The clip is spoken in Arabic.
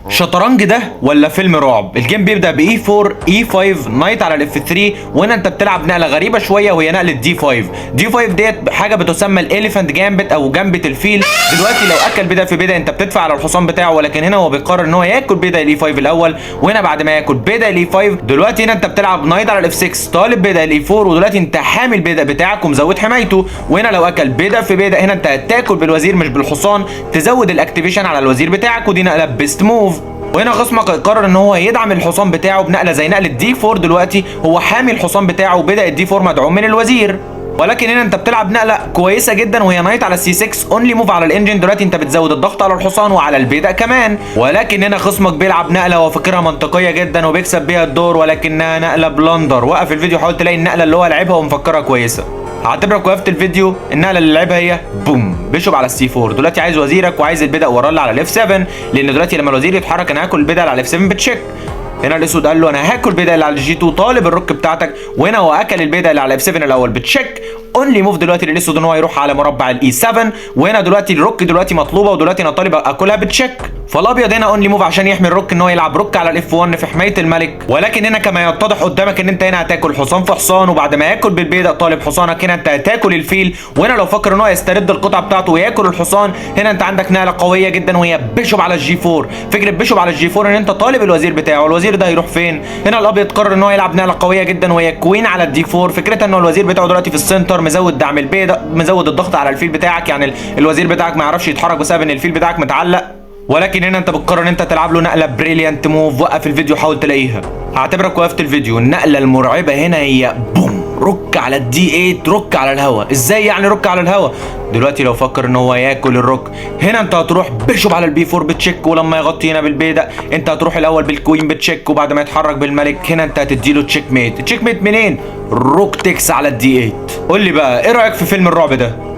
شطرنج ده ولا فيلم رعب؟ الجيم بيبدا باي 4 اي 5 نايت على الاف 3، وهنا انت بتلعب نقله غريبه شويه وهي نقله دي 5. دي 5 ديت حاجه بتسمى الاليفانت جامبت او جنبه الفيل. دلوقتي لو اكل بدا في بدا انت بتدفع على الحصان بتاعه، ولكن هنا هو بيقرر ان هو ياكل بدا الاي 5 الاول، وهنا بعد ما ياكل بدا الاي 5 دلوقتي هنا انت بتلعب نايت على الاف 6 طالب بدا الاي 4، ودلوقتي انت حامي البدا بتاعك ومزود حمايته، وهنا لو اكل بدا في بدا هنا انت هتاكل بالوزير مش بالحصان، تزود الاكتيفيشن على الوزير بتاعك، ودي نقله بيست موف. وهنا خصمك قرر ان هو يدعم الحصان بتاعه بنقله زي نقله دي 4. دلوقتي هو حامي الحصان بتاعه وبدا الدي 4 مدعوم من الوزير، ولكن هنا انت بتلعب نقله كويسه جدا وهي نايت على السي 6 اونلي موف على الانجن. دلوقتي انت بتزود الضغط على الحصان وعلى البيدق كمان، ولكن هنا خصمك بيلعب نقله وفكرها منطقيه جدا وبيكسب بيها الدور، ولكنها نقله بلندر. وقف الفيديو حاول تلاقي النقله اللي هو لعبها ومفكرها كويسه. هعتبرك وقفت الفيديو. النقله اللي لعبها هي بوم بيشوب على السي 4. دلوقتي عايز وزيرك وعايز البدء وراه اللي على الاف 7، لان دلوقتي لما الوزير يتحرك انا هاكل البدء على الاف 7 بتشيك. هنا الاسود قال له انا هاكل البيضه اللي على الجي 2 طالب الروك بتاعتك، وهنا هو اكل البيضه اللي على اف 7 الاول بتشيك. اونلي موف دلوقتي للاسود ان هو يروح على مربع الاي 7، وهنا دلوقتي الروك دلوقتي مطلوبه، ودلوقتي انا طالب اكلها بتشيك. فالابيض هنا اونلي موف عشان يحمي الروك ان هو يلعب روك على الاف 1 في حمايه الملك، ولكن هنا كما يتضح قدامك ان انت هنا هتاكل حصان في حصان، وبعد ما ياكل بالبيضه طالب حصانك هنا انت هتاكل الفيل. وهنا لو فكر ان هو يسترد القطعه بتاعته وياكل الحصان هنا انت عندك نقله قويه جدا وهي بيشوب على الجي 4. فكره بيشوب على الجي 4 ان انت طالب الوزير بتاعه، الوزير ده هيروح فين؟ هنا الابيض قرر ان هو يلعب نقله قويه جدا وهي كوين على الدي 4. فكرتها ان الوزير بتاعه دلوقتي في السنتر مزود دعم البيضه، مزود الضغط على الفيل بتاعك، يعني الوزير بتاعك ما يعرفش يتحرك بسبب ان الفيل بتاعك متعلق. ولكن هنا انت بتقرر ان انت تلعب له نقله بريليانت موف. وقف الفيديو حاول تلاقيها. هعتبرك وقفت الفيديو. النقله المرعبه هنا هي بوم روك على الدي 8 روك على الهوا. ازاي يعني روك على الهوا؟ دلوقتي لو فكر ان هو ياكل الروك هنا انت هتروح بيشوب على البي 4 بتشيك، ولما يغطي هنا بالبيدق انت هتروح الاول بالكوين بتشيك، وبعد ما يتحرك بالملك هنا انت هتديله تشيك ميت. تشيك ميت منين؟ روك تكس على الدي 8. قول لي بقى ايه رايك في فيلم الرعب ده؟